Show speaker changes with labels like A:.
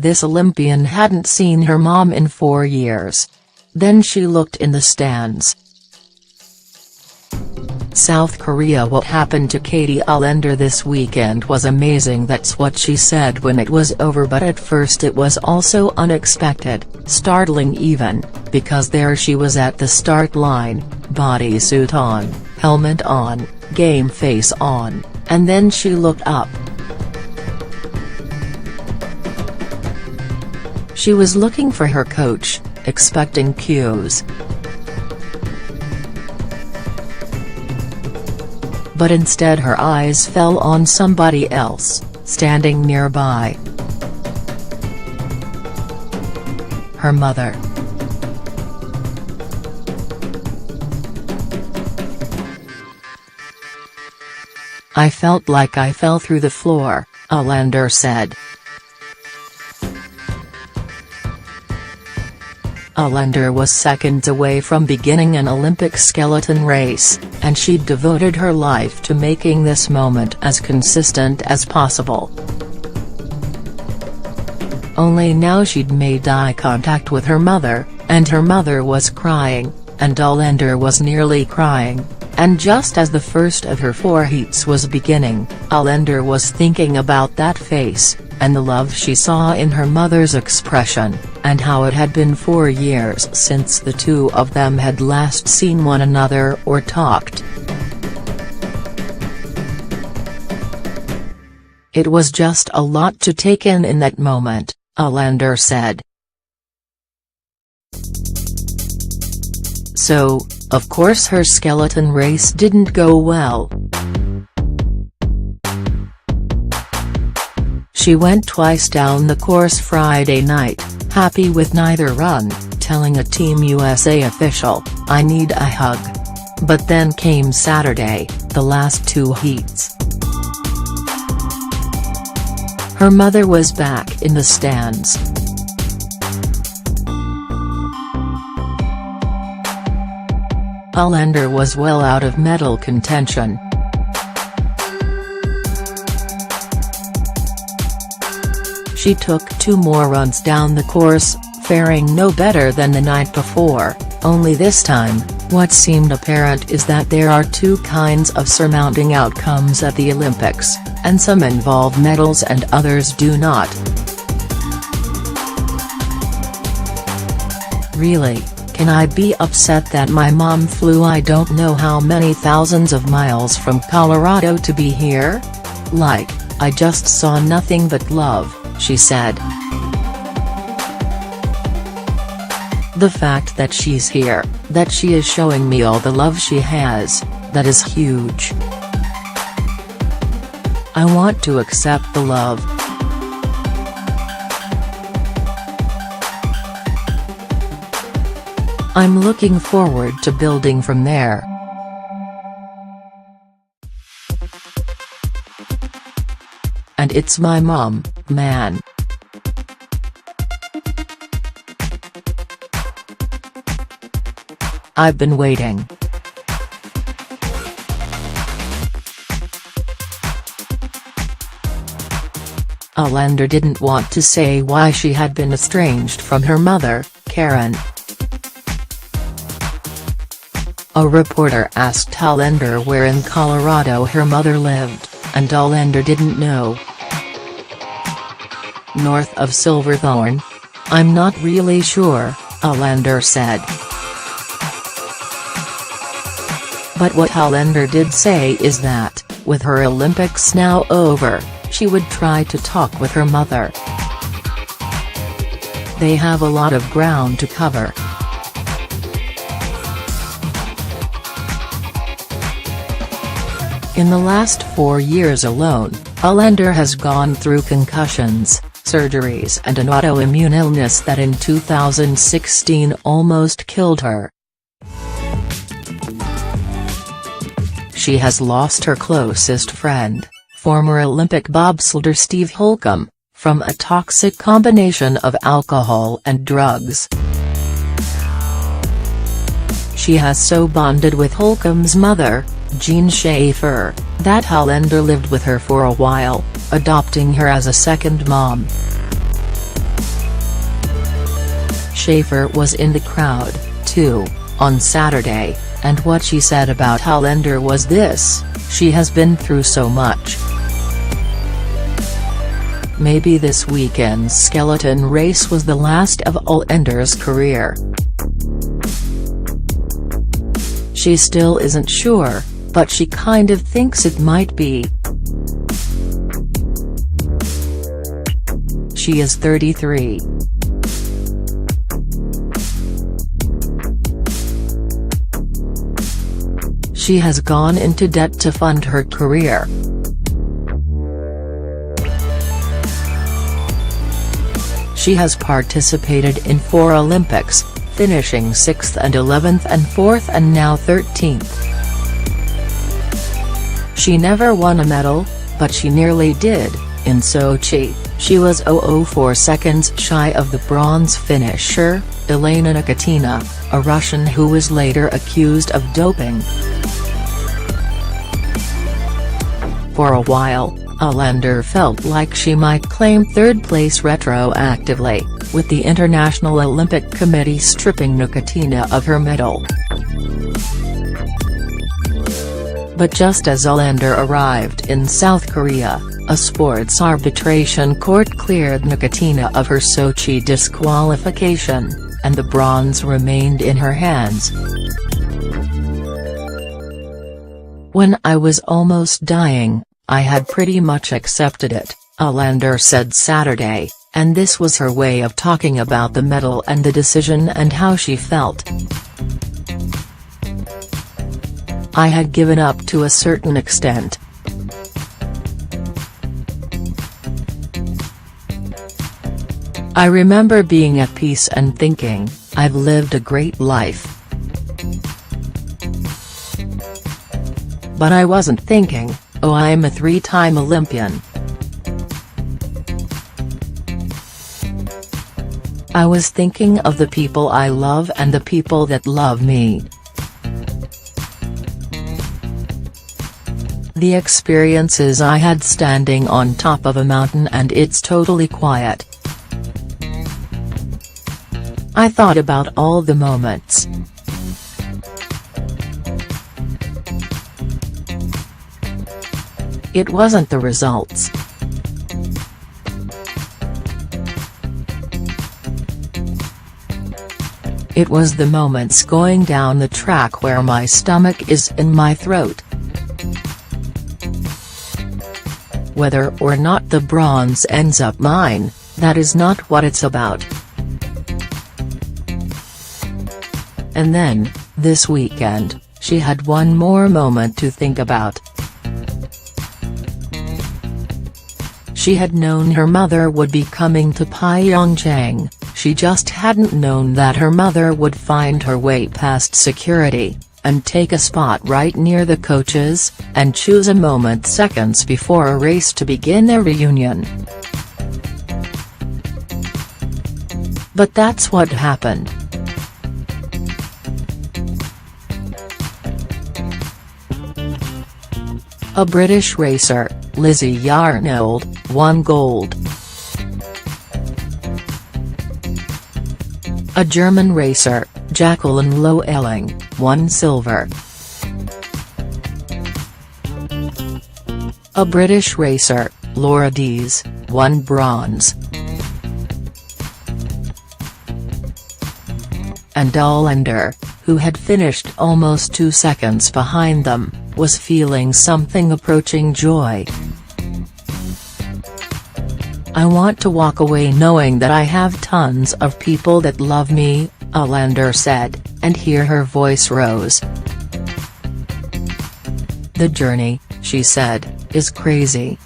A: This Olympian hadn't seen her mom in 4 years. Then she looked in the stands. South Korea. What happened to Katie Uhlaender this weekend was amazing. That's what she said when it was over, but at first it was also unexpected, startling even, because there she was at the start line, bodysuit on, helmet on, game face on, and then she looked up. She was looking for her coach, expecting cues. But instead her eyes fell on somebody else, standing nearby. Her mother. "I felt like I fell through the floor," Uhlaender said. Uhlaender was seconds away from beginning an Olympic skeleton race, and she'd devoted her life to making this moment as consistent as possible. Only now she'd made eye contact with her mother, and her mother was crying, and Uhlaender was nearly crying, and just as the first of her 4 heats was beginning, Uhlaender was thinking about that face, and the love she saw in her mother's expression, and how it had been 4 years since the two of them had last seen one another or talked. "It was just a lot to take in that moment," Uhlaender said. So, of course her skeleton race didn't go well. She went twice down the course Friday night, happy with neither run, telling a Team USA official, "I need a hug." But then came Saturday, the last 2 heats. Her mother was back in the stands. Uhlaender was well out of medal contention. She took 2 more runs down the course, faring no better than the night before, only this time, what seemed apparent is that there are 2 kinds of surmounting outcomes at the Olympics, and some involve medals and others do not. "Really, can I be upset that my mom flew I don't know how many thousands of miles from Colorado to be here? Like, I just saw nothing but love," she said. "The fact that she's here, that she is showing me all the love she has, that is huge. I want to accept the love. I'm looking forward to building from there." "And it's my mom, man. I've been waiting." Uhlaender didn't want to say why she had been estranged from her mother, Karen. A reporter asked Uhlaender where in Colorado her mother lived, and Uhlaender didn't know. "North of Silverthorne? I'm not really sure," Uhlaender said. But what Uhlaender did say is that, with her Olympics now over, she would try to talk with her mother. They have a lot of ground to cover. In the last 4 years alone, Uhlaender has gone through concussions, surgeries and an autoimmune illness that in 2016 almost killed her. She has lost her closest friend, former Olympic bobsledder Steve Holcomb, from a toxic combination of alcohol and drugs. She has so bonded with Holcomb's mother, Jean Schaefer, that Uhlaender lived with her for a while, adopting her as a second mom. Schaefer was in the crowd, too, on Saturday, and what she said about Uhlaender was this: "She has been through so much. Maybe this weekend's skeleton race was the last of Uhlaender's career. She still isn't sure, but she kind of thinks it might be." She is 33. She has gone into debt to fund her career. She has participated in 4 Olympics, finishing 6th and 11th and 4th and now 13th. She never won a medal, but she nearly did. In Sochi, she was 0.04 seconds shy of the bronze finisher, Elena Nikitina, a Russian who was later accused of doping. For a while, Uhlaender felt like she might claim third place retroactively, with the International Olympic Committee stripping Nikitina of her medal. But just as Uhlaender arrived in South Korea, a sports arbitration court cleared Nikitina of her Sochi disqualification, and the bronze remained in her hands. "When I was almost dying, I had pretty much accepted it," Uhlaender said Saturday, and this was her way of talking about the medal and the decision and how she felt. "I had given up to a certain extent. I remember being at peace and thinking, I've lived a great life. But I wasn't thinking, oh, I'm a 3-time Olympian. I was thinking of the people I love and the people that love me. The experiences I had standing on top of a mountain and it's totally quiet. I thought about all the moments. It wasn't the results. It was the moments going down the track where my stomach is in my throat. Whether or not the bronze ends up mine, that is not what it's about. And then, this weekend, she had one more moment to think about. She had known her mother would be coming to Pyeongchang, she just hadn't known that her mother would find her way past security, and take a spot right near the coaches, and choose a moment seconds before a race to begin a reunion. But that's what happened. A British racer, Lizzie Arnold, won gold. A German racer, Jacqueline Loh-Elling, won silver. A British racer, Laura Dees, won bronze. And Uhlaender, who had finished almost 2 seconds behind them, was feeling something approaching joy. I want to walk away knowing that I have tons of people that love me, Uhlaender said, and here her voice rose. The journey, she said, is crazy.